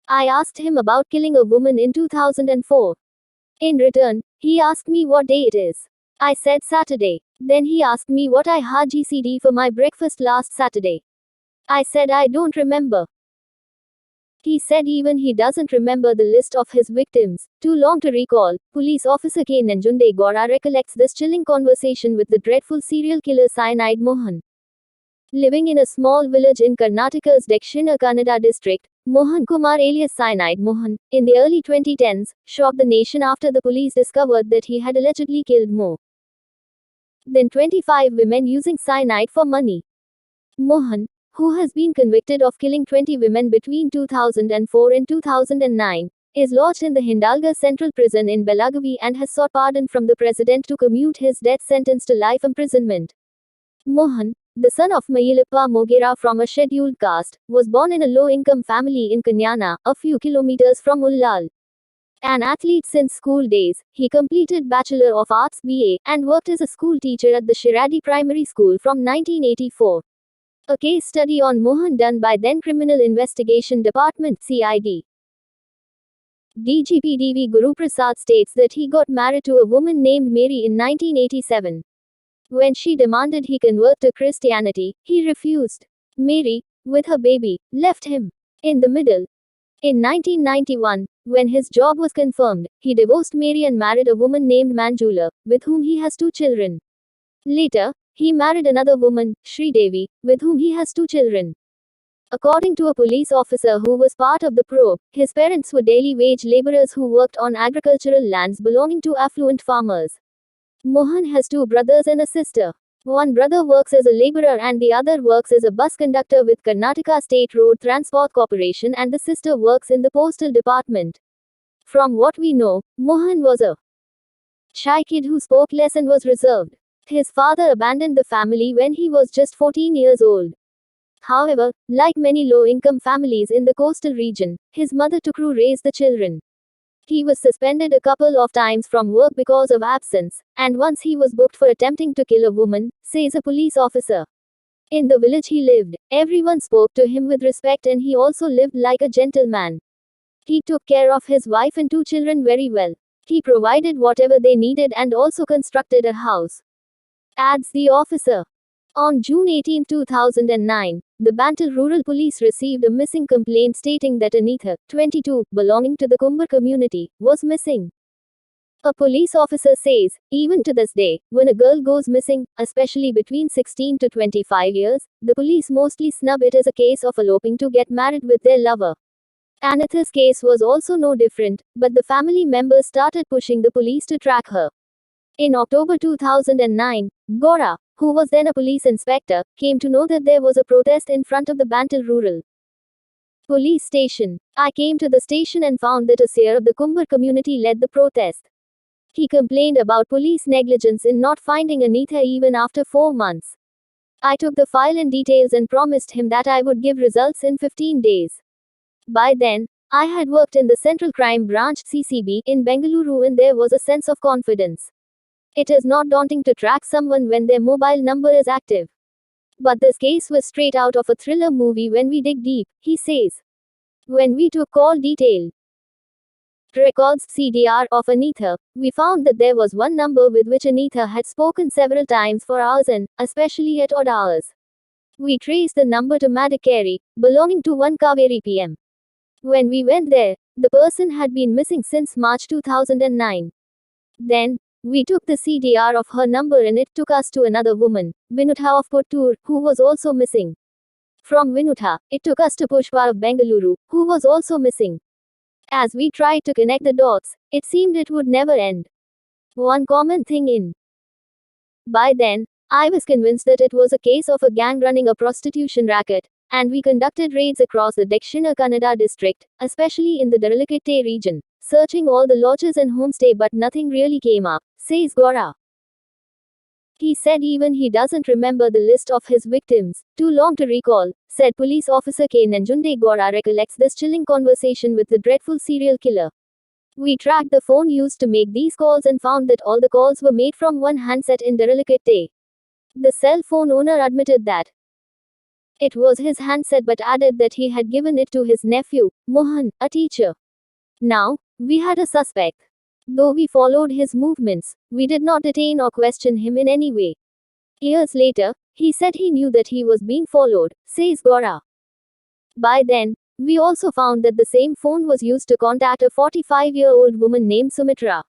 I asked him about killing a woman in 2004. In return, he asked me what day it is. I said Saturday. Then he asked me what I had GCD for my breakfast last Saturday. I said I don't remember. He said even he doesn't remember the list of his victims. Too long to recall. Police officer K. Nanjunde Gora recollects this chilling conversation with the dreadful serial killer Cyanide Mohan. Living in a small village in Karnataka's Dakshina Kannada district, Mohan Kumar alias Cyanide Mohan, in the early 2010s, shocked the nation after the police discovered that he had allegedly killed more than 25 women using cyanide for money. Mohan, who has been convicted of killing 20 women between 2004 and 2009, is lodged in the Hindalga Central Prison in Belagavi and has sought pardon from the president to commute his death sentence to life imprisonment. Mohan, the son of Mayilappa Mogera from a scheduled caste, was born in a low-income family in Kanyana, a few kilometers from Ullal. An athlete since school days, he completed Bachelor of Arts BA and worked as a school teacher at the Shiradi Primary School from 1984. A case study on Mohan done by then Criminal Investigation Department CID. DGP DV Guru Prasad states that he got married to a woman named Mary in 1987. When she demanded he convert to Christianity, he refused. Mary, with her baby, left him. In the middle. In 1991, when his job was confirmed, he divorced Mary and married a woman named Manjula, with whom he has 2 children. Later, he married another woman, Sri Devi, with whom he has 2 children. According to a police officer who was part of the probe, his parents were daily wage laborers who worked on agricultural lands belonging to affluent farmers. Mohan has 2 brothers and a sister. One brother works as a laborer and the other works as a bus conductor with Karnataka State Road Transport Corporation, and the sister works in the postal department. From what we know, Mohan was a shy kid who spoke less and was reserved. His father abandoned the family when he was just 14 years old. However, like many low-income families in the coastal region, his mother took to raise the children. He was suspended a couple of times from work because of absence, and once he was booked for attempting to kill a woman, says a police officer. In the village he lived, everyone spoke to him with respect and he also lived like a gentleman. He took care of his wife and 2 children very well. He provided whatever they needed and also constructed a house. Adds the officer. On June 18, 2009, the Bantal Rural Police received a missing complaint stating that Anitha, 22, belonging to the Kumbar community, was missing. A police officer says, even to this day, when a girl goes missing, especially between 16 to 25 years, the police mostly snub it as a case of eloping to get married with their lover. Anitha's case was also no different, but the family members started pushing the police to track her. In October 2009, Gora, who was then a police inspector, came to know that there was a protest in front of the Bantal Rural Police Station. I came to the station and found that a seer of the Kumbar community led the protest. He complained about police negligence in not finding Anitha even after 4 months. I took the file and details and promised him that I would give results in 15 days. By then, I had worked in the Central Crime Branch CCB in Bengaluru and there was a sense of confidence. It is not daunting to track someone when their mobile number is active. But this case was straight out of a thriller movie when we dig deep, he says. When we took call detail records CDR of Anitha, we found that there was one number with which Anitha had spoken several times for hours and, especially at odd hours. We traced the number to Madikeri, belonging to one Kaveri PM. When we went there, the person had been missing since March 2009. Then, we took the CDR of her number and it took us to another woman, Vinutha of Puttur, who was also missing. From Vinutha, it took us to Pushpa of Bengaluru, who was also missing. As we tried to connect the dots, it seemed it would never end. One common thing in. By then, I was convinced that it was a case of a gang running a prostitution racket, and we conducted raids across the Dakshina Kannada district, especially in the Daralakette region, searching all the lodges and homestay but nothing really came up, says Gora. He said even he doesn't remember the list of his victims, too long to recall, said police officer K. Nanjunde Gora recollects this chilling conversation with the dreadful serial killer. We tracked the phone used to make these calls and found that all the calls were made from one handset in Daralakette. The cell phone owner admitted that It was his handset but added that he had given it to his nephew, Mohan, a teacher. Now, we had a suspect. Though we followed his movements, we did not detain or question him in any way. Years later, he said he knew that he was being followed, says Gora. By then, we also found that the same phone was used to contact a 45-year-old woman named Sumitra.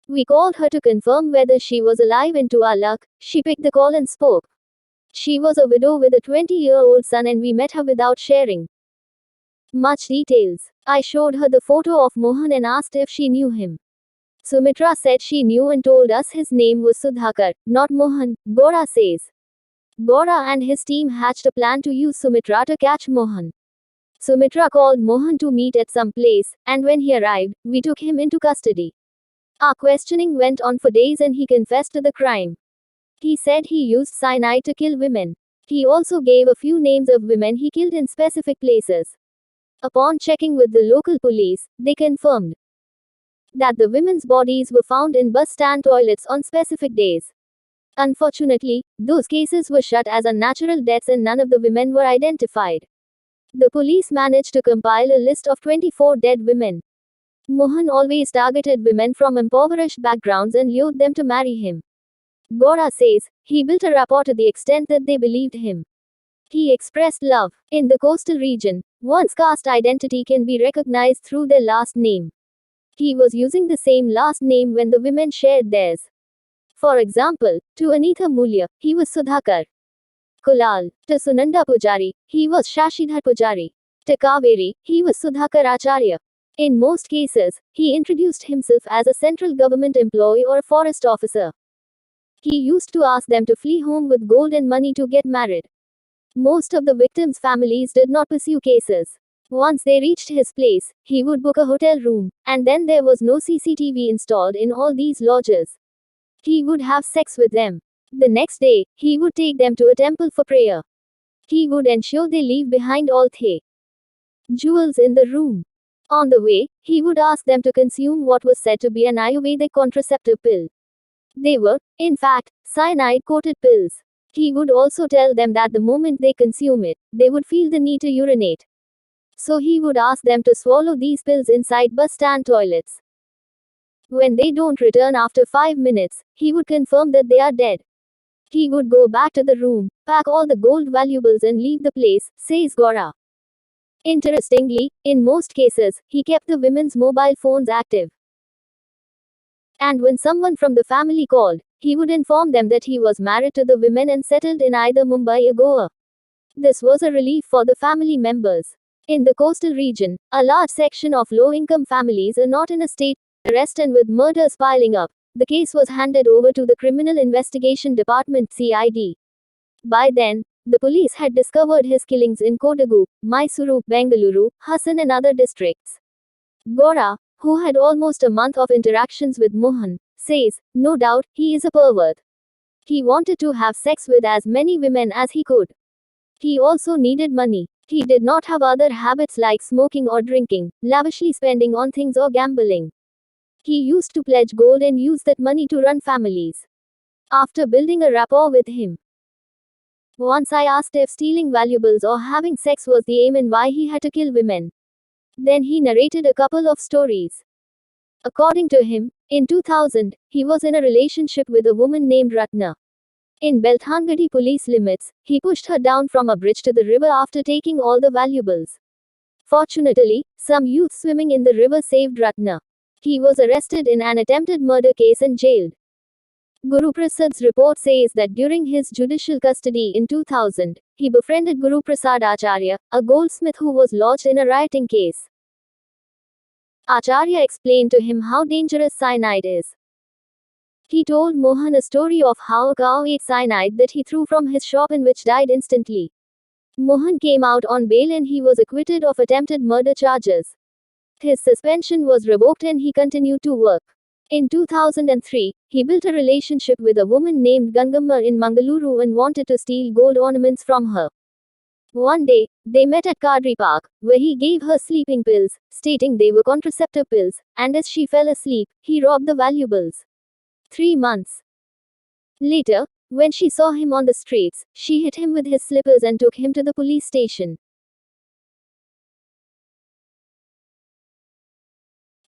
We called her to confirm whether she was alive, and to our luck, she picked the call and spoke. She was a widow with a 20-year-old son, and we met her without sharing much details. I showed her the photo of Mohan and asked if she knew him. Sumitra said she knew and told us his name was Sudhakar, not Mohan, Gora says. Gora and his team hatched a plan to use Sumitra to catch Mohan. Sumitra called Mohan to meet at some place, and when he arrived, we took him into custody. Our questioning went on for days and he confessed to the crime. He said he used cyanide to kill women. He also gave a few names of women he killed in specific places. Upon checking with the local police, they confirmed that the women's bodies were found in bus stand toilets on specific days. Unfortunately, those cases were shut as unnatural deaths and none of the women were identified. The police managed to compile a list of 24 dead women. Mohan always targeted women from impoverished backgrounds and lured them to marry him. Gora says, he built a rapport to the extent that they believed him. He expressed love. In the coastal region, one's caste identity can be recognized through their last name. He was using the same last name when the women shared theirs. For example, to Anita Mulya, he was Sudhakar Kulal. To Sunanda Pujari, he was Shashidhar Pujari. To Kaveri, he was Sudhakar Acharya. In most cases, he introduced himself as a central government employee or a forest officer. He used to ask them to flee home with gold and money to get married. Most of the victims' families did not pursue cases. Once they reached his place, he would book a hotel room, and then there was no CCTV installed in all these lodges. He would have sex with them. The next day, he would take them to a temple for prayer. He would ensure they leave behind all the jewels in the room. On the way, he would ask them to consume what was said to be an Ayurvedic contraceptive pill. They were, in fact, cyanide-coated pills. He would also tell them that the moment they consume it, they would feel the need to urinate. So he would ask them to swallow these pills inside bus stand toilets. When they don't return after 5 minutes, he would confirm that they are dead. He would go back to the room, pack all the gold valuables and leave the place, says Gora. Interestingly, in most cases, he kept the women's mobile phones active. And when someone from the family called, he would inform them that he was married to the women and settled in either Mumbai or Goa. This was a relief for the family members. In the coastal region, a large section of low-income families are not in a state to rest, and with murders piling up, the case was handed over to the Criminal Investigation Department (CID). By then, the police had discovered his killings in Kodagu, Mysuru, Bengaluru, Hassan and other districts. Gora, who had almost a month of interactions with Mohan, says, no doubt, he is a pervert. He wanted to have sex with as many women as he could. He also needed money. He did not have other habits like smoking or drinking, lavishly spending on things or gambling. He used to pledge gold and use that money to run families. After building a rapport with him, once I asked if stealing valuables or having sex was the aim and why he had to kill women. Then he narrated a couple of stories. According to him, in 2000, he was in a relationship with a woman named Ratna. In Belthangadi police limits, he pushed her down from a bridge to the river after taking all the valuables. Fortunately, some youth swimming in the river saved Ratna. He was arrested in an attempted murder case and jailed. Guru Prasad's report says that during his judicial custody in 2000, he befriended Guru Prasad Acharya, a goldsmith who was lodged in a rioting case. Acharya explained to him how dangerous cyanide is. He told Mohan a story of how a cow ate cyanide that he threw from his shop and which died instantly. Mohan came out on bail and he was acquitted of attempted murder charges. His suspension was revoked and he continued to work. In 2003, he built a relationship with a woman named Gangamma in Mangaluru and wanted to steal gold ornaments from her. One day, they met at Kadri Park, where he gave her sleeping pills, stating they were contraceptive pills, and as she fell asleep, he robbed the valuables. 3 months later, When she saw him on the streets, she hit him with his slippers and took him to the police station.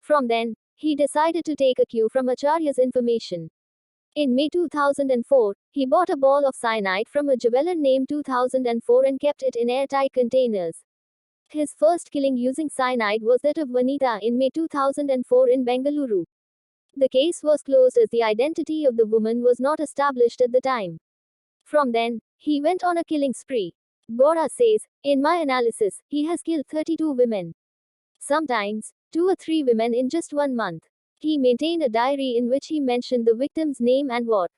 From then, he decided to take a cue from Acharya's information. In May 2004, he bought a ball of cyanide from a jeweler named 2004 and kept it in airtight containers. His first killing using cyanide was that of Vanita in May 2004 in Bengaluru. The case was closed as the identity of the woman was not established at the time. From then, he went on a killing spree. Gora says, in my analysis, he has killed 32 women. Sometimes, 2 or 3 women in just 1 month. He maintained a diary in which he mentioned the victim's name and what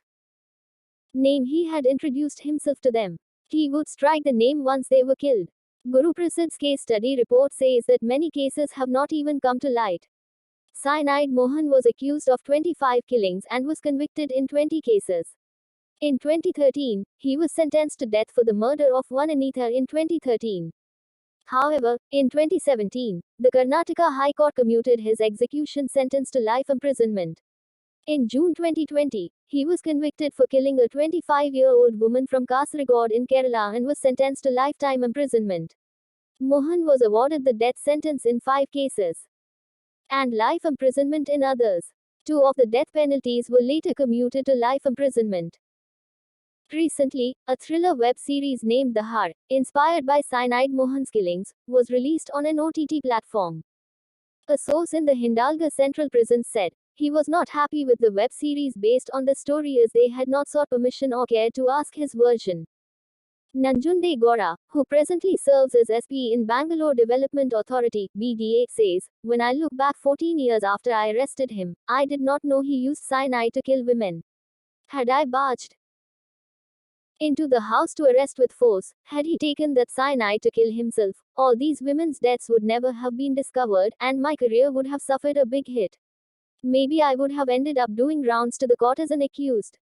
name he had introduced himself to them. He would strike the name once they were killed. Guru Prasad's case study report says that many cases have not even come to light. Cyanide Mohan was accused of 25 killings and was convicted in 20 cases. In 2013, he was sentenced to death for the murder of one Anita in 2013. However, in 2017, the Karnataka High Court commuted his execution sentence to life imprisonment. In June 2020, he was convicted for killing a 25-year-old woman from Kasaragod in Kerala and was sentenced to lifetime imprisonment. Mohan was awarded the death sentence in 5 cases and life imprisonment in others. 2 of the death penalties were later commuted to life imprisonment. Recently, a thriller web series named The Har, inspired by Cyanide Mohan's killings, was released on an OTT platform. A source in the Hindalga Central Prison said, he was not happy with the web series based on the story as they had not sought permission or cared to ask his version. Nanjunde Gora, who presently serves as SP in Bangalore Development Authority, BDA, says, when I look back 14 years after I arrested him, I did not know he used cyanide to kill women. Had I barged into the house to arrest with force, had he taken that cyanide to kill himself, all these women's deaths would never have been discovered, and my career would have suffered a big hit. Maybe I would have ended up doing rounds to the court as an accused.